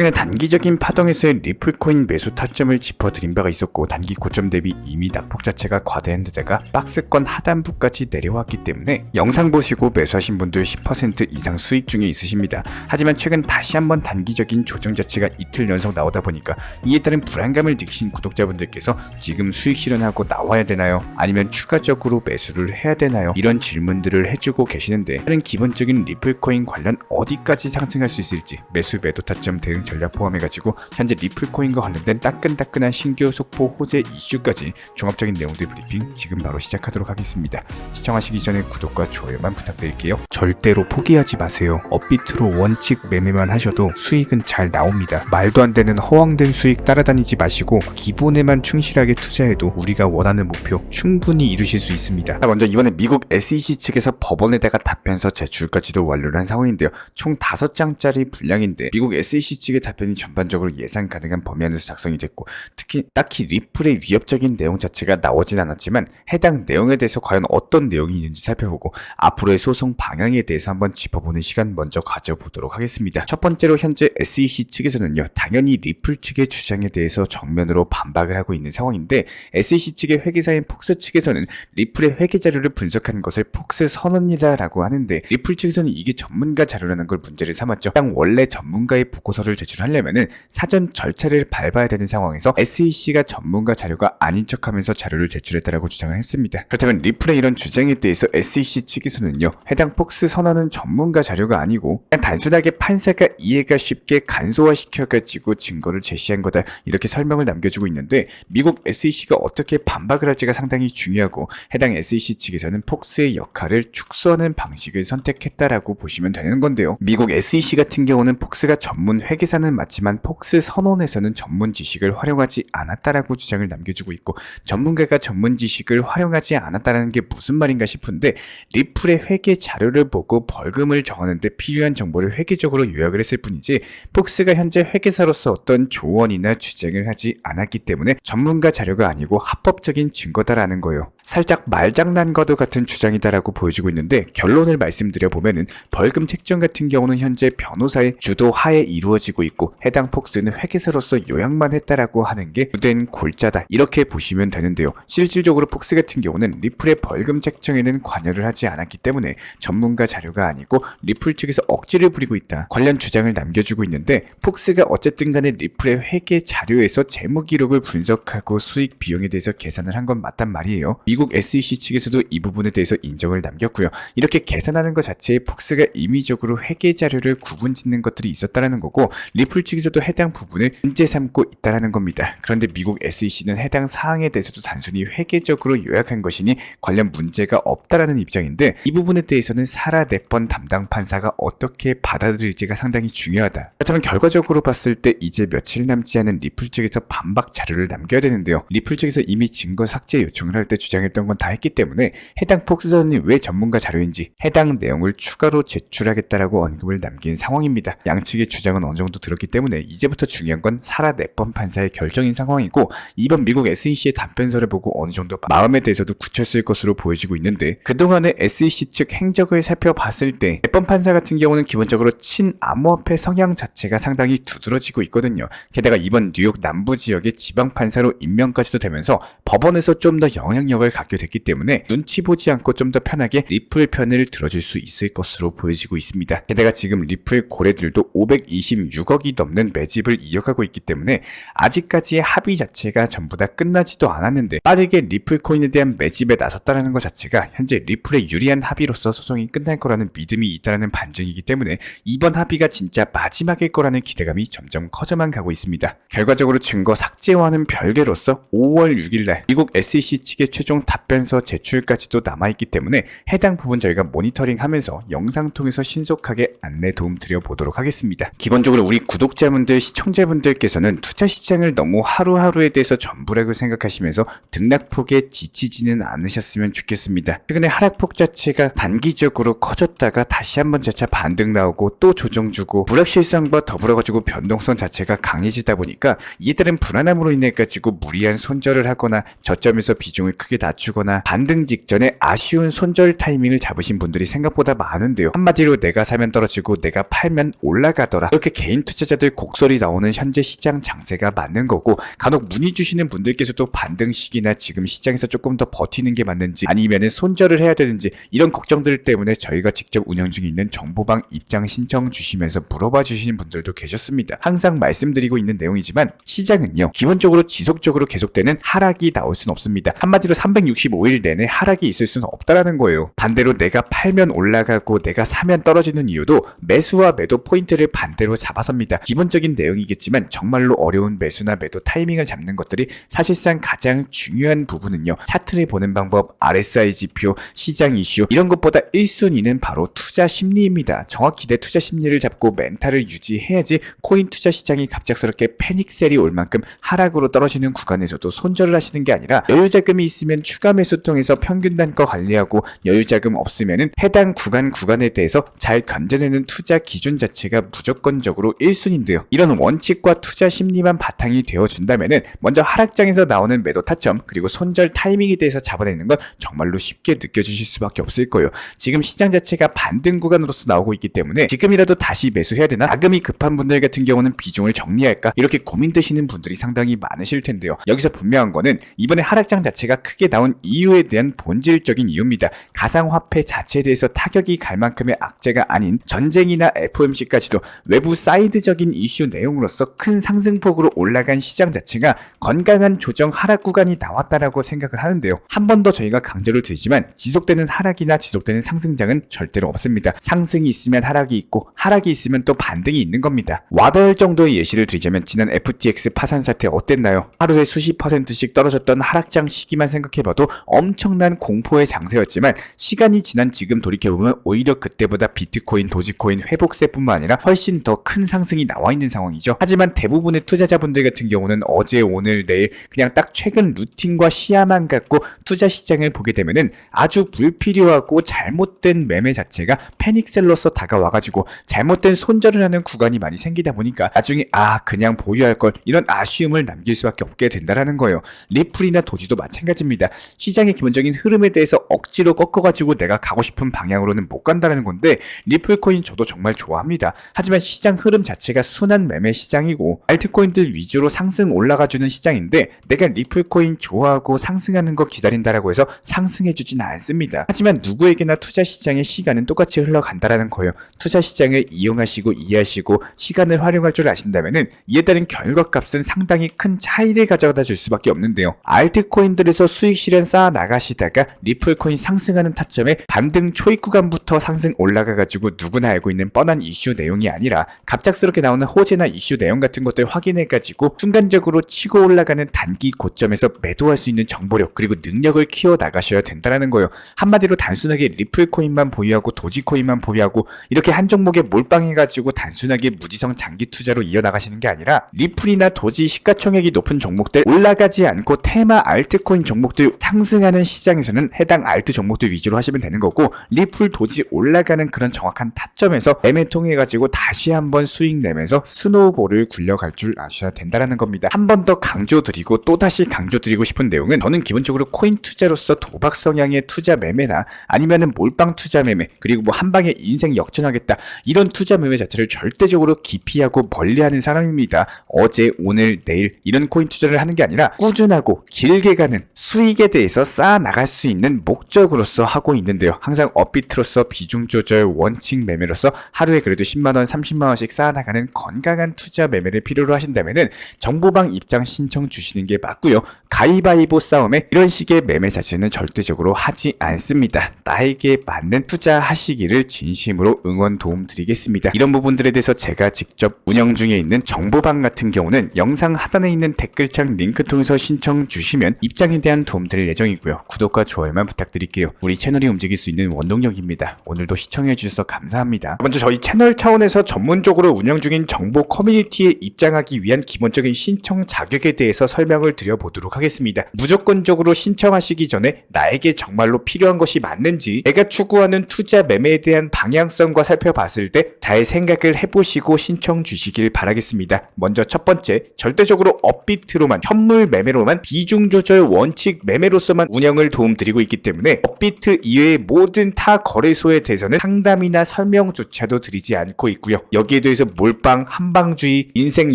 최근에 단기적인 파동에서의 리플코인 매수 타점을 짚어드린 바가 있었고, 단기 고점 대비 이미 낙폭 자체가 과대한 데다가 박스권 하단부까지 내려왔기 때문에 영상 보시고 매수하신 분들 10% 이상 수익 중에 있으십니다. 하지만 최근 다시 한번 단기적인 조정 자체가 이틀 연속 나오다 보니까 이에 따른 불안감을 느끼신 구독자분들께서 지금 수익 실현하고 나와야 되나요? 아니면 추가적으로 매수를 해야 되나요? 이런 질문들을 해주고 계시는데, 다른 기본적인 리플코인 관련 어디까지 상승할 수 있을지, 매수 매도 타점 대응 전략 포함해가지고 현재 리플코인과 관련된 따끈따끈한 신규 속보 호재 이슈까지 종합적인 내용들 브리핑 지금 바로 시작하도록 하겠습니다. 시청하시기 전에 구독과 좋아요만 부탁드릴게요. 절대로 포기하지 마세요. 업비트로 원칙 매매만 하셔도 수익은 잘 나옵니다. 말도 안 되는 허황된 수익 따라다니지 마시고 기본에만 충실하게 투자해도 우리가 원하는 목표 충분히 이루실 수 있습니다. 먼저 이번에 미국 SEC 측에서 법원에다가 답변서 제출까지도 완료를 한 상황인데요. 총 5장짜리 분량인데 미국 SEC 측의 답변이 전반적으로 예상 가능한 범위 안에서 작성이 됐고, 특히 딱히 리플의 위협적인 내용 자체가 나오진 않았지만 해당 내용에 대해서 과연 어떤 내용이 있는지 살펴보고 앞으로의 소송 방향에 대해서 한번 짚어보는 시간 먼저 가져보도록 하겠습니다. 첫 번째로 현재 SEC 측에서는요, 당연히 리플 측의 주장에 대해서 정면으로 반박을 하고 있는 상황인데, SEC 측의 회계사인 폭스 측에서는 리플의 회계 자료를 분석한 것을 폭스 선언이다라고 하는데, 리플 측에서는 이게 전문가 자료라는 걸 문제를 삼았죠. 당 원래 전문가의 보고서를 제출하려면은 사전 절차를 밟아야 되는 상황에서 SEC가 전문가 자료가 아닌 척하면서 자료를 제출했다라고 주장을 했습니다. 그렇다면 리플의 이런 주장에 대해서 SEC 측에서는요, 해당 폭스 선언은 전문가 자료가 아니고 그냥 단순하게 판사가 이해가 쉽게 간소화시켜가지고 증거를 제시한 거다, 이렇게 설명을 남겨주고 있는데, 미국 SEC가 어떻게 반박을 할지가 상당히 중요하고, 해당 SEC 측에서는 폭스의 역할을 축소하는 방식을 선택했다라고 보시면 되는 건데요. 미국 SEC 같은 경우는 폭스가 전문 회계사는 맞지만 폭스 선언에서는 전문 지식을 활용하지 않았다라고 주장을 남겨주고 있고, 전문가가 전문 지식을 활용하지 않았다는 게 무슨 말인가 싶은데, 리플의 회계 자료를 보고 벌금을 정하는데 필요한 정보를 회계적으로 요약을 했을 뿐이지 폭스가 현재 회계사로서 어떤 조언이나 주장을 하지 않았기 때문에 전문가 자료가 아니고 합법적인 증거다라는 거예요. 살짝 말장난과도 같은 주장이다라고 보여지고 있는데, 결론을 말씀드려보면은 벌금 책정 같은 경우는 현재 변호사의 주도 하에 이루어지고 있고, 해당 폭스는 회계사로서 요약만 했다라고 하는 게 주된 골자다, 이렇게 보시면 되는데요. 실질적으로 폭스 같은 경우는 리플의 벌금 책정에는 관여를 하지 않았기 때문에 전문가 자료가 아니고 리플 측에서 억지를 부리고 있다, 관련 주장을 남겨주고 있는데, 폭스가 어쨌든 간에 리플의 회계 자료에서 재무 기록을 분석하고 수익 비용에 대해서 계산을 한 건 맞단 말이에요. 미국 SEC 측에서도 이 부분에 대해서 인정을 남겼고요. 이렇게 계산하는 것 자체에 폭스가 임의적으로 회계 자료를 구분 짓는 것들이 있었다라는 거고, 리플 측에서도 해당 부분을 문제 삼고 있다라는 겁니다. 그런데 미국 SEC는 해당 사항에 대해서도 단순히 회계적으로 요약한 것이니 관련 문제가 없다라는 입장인데, 이 부분에 대해서는 사라 네번 담당 판사가 어떻게 받아들일지가 상당히 중요하다. 그렇다면 결과적으로 봤을 때 이제 며칠 남지 않은 리플 측에서 반박 자료를 남겨야 되는데요. 리플 측에서 이미 증거 삭제 요청을 할 때 주장했던 건 다 했기 때문에 해당 폭스선이 왜 전문가 자료인지 해당 내용을 추가로 제출하겠다라고 언급을 남긴 상황입니다. 양측의 주장은 어느 정도 들었기 때문에 이제부터 중요한 건 사라 네번 판사의 결정인 상황이고, 이번 미국 SEC의 답변서를 보고 어느 정도 마음에 대해서도 굳혔을 것으로 보여지고 있는데, 그동안의 SEC 측 행적을 살펴봤을 때 네번 판사 같은 경우는 기본적으로 친암호화폐 성향 자체가 상당히 두드러지고 있거든요. 게다가 이번 뉴욕 남부 지역의 지방 판사로 임명까지도 되면서 법원에서 좀 더 영향력을 갖게 됐기 때문에 눈치 보지 않고 좀 더 편하게 리플 편을 들어줄 수 있을 것으로 보여지고 있습니다. 게다가 지금 리플 고래들도 526억이 넘는 매집을 이어가고 있기 때문에 아직까지의 합의 자체가 전부 다 끝나지도 않았는데, 빠르게 리플 코인에 대한 매집에 나섰다는 것 자체가 현재 리플의 유리한 합의로서 소송이 끝날 거라는 믿음이 있다는 반증이기 때문에 이번 합의가 진짜 마지막일 거라는 기대감이 점점 커져만 가고 있습니다. 결과적으로 증거 삭제와는 별개로서 5월 6일날 미국 SEC 측의 최종 답변서 제출까지도 남아있기 때문에 해당 부분 저희가 모니터링하면서 영상 통해서 신속하게 안내 도움 드려보도록 하겠습니다. 기본적으로 우리 구독자분들, 시청자분들께서는 투자 시장을 너무 하루하루에 대해서 전부라고 생각하시면서 등락폭에 지치지는 않으셨으면 좋겠습니다. 최근에 하락폭 자체가 단기적으로 커졌다가 다시 한번 재차 반등 나오고 또 조정 주고, 불확실성과 더불어가지고 변동성 자체가 강해지다 보니까 이에 따른 불안함으로 인해 가지고 무리한 손절을 하거나 저점에서 비중을 크게 낮추거나 반등 직전에 아쉬운 손절 타이밍을 잡으신 분들이 생각보다 많은데요. 한마디로 내가 사면 떨어지고 내가 팔면 올라가더라. 이렇게 개인 투자자들 곡소리 나오는 현재 시장 장세가 맞는 거고, 간혹 문의 주시는 분들께서도 반등 시기나 지금 시장에서 조금 더 버티는 게 맞는지 아니면은 손절을 해야 되는지 이런 걱정들 때문에 저희가 직접 운영 중에 있는 정보방 입장 신청 주시면서 물어봐 주시는 분들도 계셨습니다. 항상 말씀드리고 있는 내용이지만 시장은요, 기본적으로 지속적으로 계속되는 하락이 나올 수는 없습니다. 한마디로 365일 내내 하락이 있을 수는 없다라는 거예요. 반대로 내가 팔면 올라가고 내가 사면 떨어지는 이유도 매수와 매도 포인트를 반대로 잡아서입니다. 기본적인 내용이겠지만 정말로 어려운 매수나 매도 타이밍을 잡는 것들이 사실상 가장 중요한 부분은요, 차트를 보는 방법, RSI 지표, 시장 이슈, 이런 것보다 1순위는 바로 투자 심리입니다. 정확히 내 투자 심리를 잡고 멘탈을 유지해야지 코인 투자 시장이 갑작스럽게 패닉셀이 올 만큼 하락으로 떨어지는 구간에서도 손절을 하시는 게 아니라, 여유자금이 있으면 추가 매수 통해서 평균 단가 관리하고, 여유자금 없으면은 해당 구간에 대해서 잘 견뎌내는 투자 기준 자체가 무조건적으로 1순위인데요. 이런 원칙과 투자 심리만 바탕이 되어준다면은 먼저 하락장에서 나오는 매도 타점 그리고 손절 타이밍에 대해서 잡아내는 건 정말로 쉽게 느껴지실 수밖에 없을 거예요. 지금 시장 자체가 반등 구간으로서 나오고 있기 때문에 지금이라도 다시 매수해야 되나, 자금이 급한 분들 같은 경우는 비중을 정리할까, 이렇게 고민되시는 분들이 상당히 많으실 텐데요. 여기서 분명한 거는 이번에 하락장 자체가 크게 나온 이유에 대한 본질적인 이유입니다. 가상화폐 자체에 대해서 타격이 갈 만큼의 악재가 아닌 전쟁이나 FOMC까지도 외부 사이드적인 이슈 내용으로서 큰 상승폭으로 올라간 시장 자체가 건강한 조정 하락 구간이 나왔다라고 생각을 하는데요. 한 번 더 저희가 강조를 드리지만 지속되는 하락이나 지속되는 상승장은 절대로 없습니다. 상승이 있으면 하락이 있고 하락이 있으면 또 반등이 있는 겁니다. 와닿을 정도의 예시를 드리자면 지난 FTX 파산 사태 어땠나요? 하루에 수십 %씩 떨어졌던 하락장 시기만 생각해봐도 엄청난 공포의 장세였지만, 시간이 지난 지금 돌이켜보면 오히려 그때보다 비트코인, 도지코인 회복세뿐만 아니라 훨씬 더 큰 상승이 나와 있는 상황이죠. 하지만 대부분의 투자자분들 같은 경우는 어제, 오늘, 내일 그냥 딱 최근 루틴과 시야만 갖고 투자 시장을 보게 되면은 아주 불필요하고 잘못된 매매 자체가 패닉셀러서 다가와가지고 잘못된 손절을 하는 구간이 많이 생기다 보니까 나중에 그냥 보유할 걸, 이런 아쉬움을 남길 수밖에 없게 된다라는 거예요. 리플이나 도지도 마찬가지입니다. 시장의 기본적인 흐름에 대해서 억지로 꺾어가지고 내가 가고 싶은 방향으로는 못 간다라는 건데, 리플코인 저도 정말 좋아합니다. 하지만 시장 흐름 자체가 순환 매매 시장이고 알트코인들 위주로 상승 올라가주는 시장인데, 내가 리플코인 좋아하고 상승하는 거 기다린다라고 해서 상승해주진 않습니다. 하지만 누구에게나 투자 시장의 시간은 똑같이 흘러간다라는 거예요. 투자 시장을 이용하시고 이해하시고 시간을 활용할 줄 아신다면은 이에 따른 결과값은 상당히 큰 차이를 가져다 줄 수밖에 없는데요. 알트코인들에서 수익 실현 쌓아 나가시다가 리플코인 상승하는 타점에 반등 초입 구간부터 상승 올라가가지고 누구나 알고 있는 뻔한 이슈 내용이 아니라, 갑작스럽게 나오는 호재나 이슈 내용 같은 것들 확인해가지고 순간적으로 치고 올라가는 단기 고점에서 매도할 수 있는 정보력 그리고 능력을 키워 나가셔야 된다는 거예요. 한마디로 단순하게 리플코인만 보유하고 도지코인만 보유하고 이렇게 한 종목에 몰빵해가지고 단순하게 무지성 장기 투자로 이어나가시는 게 아니라, 리플이나 도지 시가총액이 높은 종목들, 올라가지 않고 테마 알트코인 종목들 상승하는 시장에서는 해당 알트 종목들 위주로 하시면 되는 거고, 리플 도지 올라가는 그런 정확한 타점에서 매매 통해가지고 다시 한번 수익 내면서 스노우볼을 굴려갈 줄 아셔야 된다는 겁니다. 한 번 더 강조드리고 또다시 강조드리고 싶은 내용은, 저는 기본적으로 코인 투자로서 도박 성향의 투자 매매나 아니면은 몰빵 투자 매매, 그리고 뭐 한방에 인생 역전하겠다, 이런 투자 매매 자체를 절대적으로 기피하고 멀리하는 사람입니다. 어제, 오늘, 내일 이런 코인 투자를 하는 게 아니라 꾸준하고 길게 가는 수익에 대해서 쌓아 나갈 수 있는 목적으로서 하고 있는데요. 항상 업비트로서 비중 조절, 원칙 매매로서 하루에 그래도 10만원, 30만원씩 쌓아나가는 건강한 투자 매매를 필요로 하신다면은 정보방 입장 신청 주시는 게 맞고요. 가위바위보 싸움에 이런 식의 매매 자체는 절대적으로 하지 않습니다. 나에게 맞는 투자하시기를 진심으로 응원 도움 드리겠습니다. 이런 부분들에 대해서 제가 직접 운영 중에 있는 정보방 같은 경우는 영상 하단에 있는 댓글창 링크 통해서 신청 주시면 입장에 대한 도움 드릴 예정이고요. 구독과 좋아요만 부탁드릴게요. 우리 채널이 움직일 수 있는 원동력입니다. 오늘도 시청해 주셔서 감사합니다. 먼저 저희 채널 차원에서 전문적으로 운영 중인 정보 커뮤니티에 입장하기 위한 기본적인 신청 자격에 대해서 설명을 드려보도록 하겠습니다. 무조건적으로 신청하시기 전에 나에게 정말로 필요한 것이 맞는지, 내가 추구하는 투자 매매에 대한 방향성과 살펴봤을 때 잘 생각을 해보시고 신청 주시길 바라겠습니다. 먼저 첫 번째, 절대적으로 업비트로만, 현물 매매로만 비중 조절 원칙 매매 매매로서만 운영을 도움드리고 있기 때문에 업비트 이외의 모든 타 거래소에 대해서는 상담이나 설명조차도 드리지 않고 있고요. 여기에 대해서 몰빵, 한방주의, 인생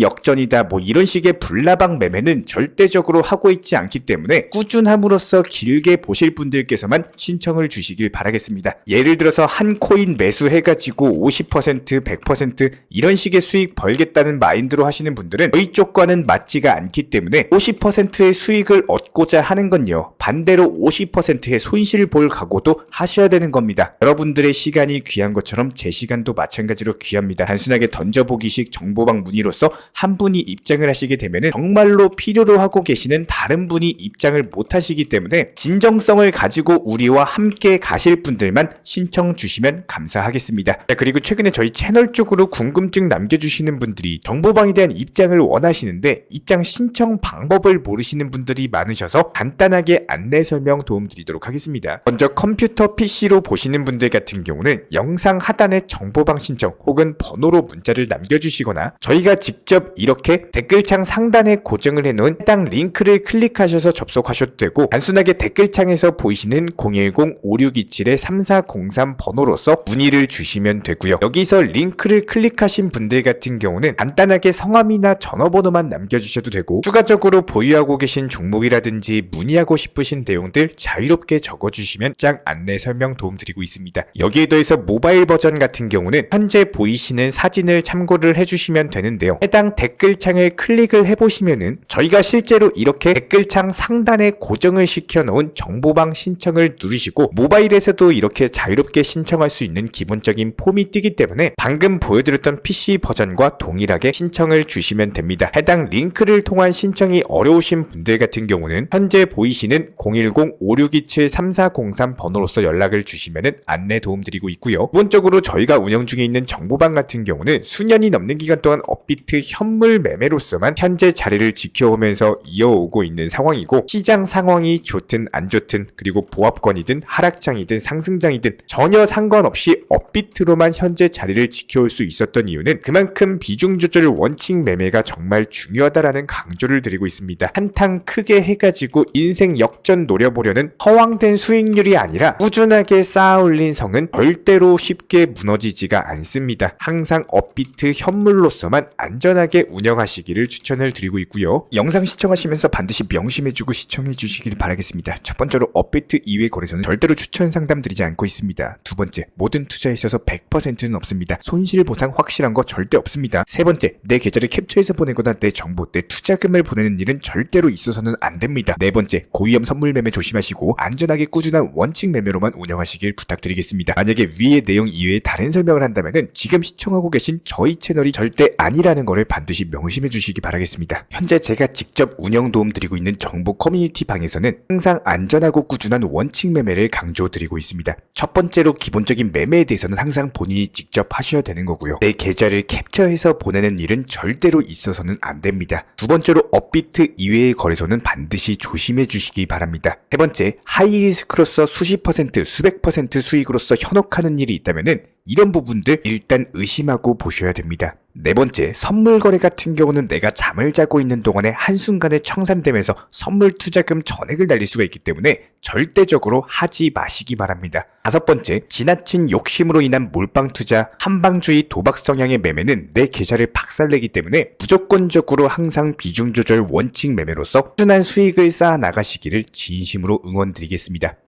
역전이다 뭐 이런 식의 불나방 매매는 절대적으로 하고 있지 않기 때문에 꾸준함으로써 길게 보실 분들께서만 신청을 주시길 바라겠습니다. 예를 들어서 한 코인 매수해가지고 50%, 100% 이런 식의 수익 벌겠다는 마인드로 하시는 분들은 저희 쪽과는 맞지가 않기 때문에 50%의 수익을 얻고자 하는 건요, 반대로 50%의 손실을 볼 각오도 하셔야 되는 겁니다. 여러분들의 시간이 귀한 것처럼 제 시간도 마찬가지로 귀합니다. 단순하게 던져보기식 정보방 문의로서 한 분이 입장을 하시게 되면은 정말로 필요로 하고 계시는 다른 분이 입장을 못 하시기 때문에 진정성을 가지고 우리와 함께 가실 분들만 신청 주시면 감사하겠습니다. 자, 그리고 최근에 저희 채널 쪽으로 궁금증 남겨주시는 분들이 정보방에 대한 입장을 원하시는데 입장 신청 방법을 모르시는 분들이 많으셔서 간단하게 안내 설명 도움드리도록 하겠습니다. 먼저 컴퓨터 PC로 보시는 분들 같은 경우는 영상 하단에 정보방 신청 혹은 번호로 문자를 남겨주시거나 저희가 직접 이렇게 댓글창 상단에 고정을 해놓은 해당 링크를 클릭하셔서 접속하셔도 되고, 단순하게 댓글창에서 보이시는 010-5627-3403 번호로서 문의를 주시면 되고요. 여기서 링크를 클릭하신 분들 같은 경우는 간단하게 성함이나 전화번호만 남겨주셔도 되고, 추가적으로 보유하고 계신 종목이라든지 문의하고 싶으신 내용들 자유롭게 적어주시면 짝 안내 설명 도움드리고 있습니다. 여기에 더해서 모바일 버전 같은 경우는 현재 보이시는 사진을 참고를 해주시면 되는데요. 해당 댓글창을 클릭을 해보시면은 저희가 실제로 이렇게 댓글창 상단에 고정을 시켜놓은 정보방 신청을 누르시고 모바일에서도 이렇게 자유롭게 신청할 수 있는 기본적인 폼이 뜨기 때문에 방금 보여드렸던 PC 버전과 동일하게 신청을 주시면 됩니다. 해당 링크를 통한 신청이 어려우신 분들 같은 경우는 현재 보이시는 010-5627-3403 번호로서 연락을 주시면 안내 도움드리고 있고요. 기본적으로 저희가 운영 중에 있는 정보방 같은 경우는 수년이 넘는 기간 동안 업비트 현물 매매로서만 현재 자리를 지켜오면서 이어오고 있는 상황이고, 시장 상황이 좋든 안 좋든 그리고 보합권이든 하락장이든 상승장이든 전혀 상관없이 업비트로만 현재 자리를 지켜올 수 있었던 이유는 그만큼 비중 조절 원칙 매매가 정말 중요하다라는 강조를 드리고 있습니다. 한탕 크게 해가지고 인생 역전 노려보려는 허황된 수익률이 아니라 꾸준하게 쌓아 올린 성은 절대로 쉽게 무너지지가 않습니다. 항상 업비트 현물로서만 안전하게 운영하시기를 추천을 드리고 있고요. 영상 시청하시면서 반드시 명심해주고 시청해 주시길 바라겠습니다. 첫 번째로 업비트 이외 거래소는 절대로 추천 상담 드리지 않고 있습니다. 두 번째, 모든 투자에 있어서 100%는 없습니다. 손실 보상 확실한 거 절대 없습니다. 세 번째, 내 계좌를 캡처해서 보내거나 내 정보, 내 투자금을 보내는 일은 절대로 있어서는 안 됩니다. 네 번째, 고위험 선물 매매 조심하시고 안전하게 꾸준한 원칙 매매로만 운영하시길 부탁드리겠습니다. 만약에 위의 내용 이외에 다른 설명을 한다면은 지금 시청하고 계신 저희 채널이 절대 아니라는 거를 반드시 명심해 주시기 바라겠습니다. 현재 제가 직접 운영 도움 드리고 있는 정보 커뮤니티 방에서는 항상 안전하고 꾸준한 원칙 매매를 강조드리고 있습니다. 첫 번째로 기본적인 매매에 대해서는 항상 본인이 직접 하셔야 되는 거고요. 내 계좌를 캡처해서 보내는 일은 절대로 있어서는 안 됩니다. 두 번째로 업비트 이외의 거래소는 반드시 조심해 주시기 바랍니다. 세 번째, 하이리스크로서 수십 퍼센트, 수백 퍼센트 수익으로서 현혹하는 일이 있다면은 이런 부분들 일단 의심하고 보셔야 됩니다. 네 번째, 선물 거래 같은 경우는 내가 잠을 자고 있는 동안에 한순간에 청산되면서 선물 투자금 전액을 날릴 수가 있기 때문에 절대적으로 하지 마시기 바랍니다. 다섯 번째, 지나친 욕심으로 인한 몰빵 투자, 한방주의 도박 성향의 매매는 내 계좌를 박살내기 때문에 무조건적으로 항상 비중 조절 원칙 매매로서 꾸준한 수익을 쌓아 나가시기를 진심으로 응원드리겠습니다.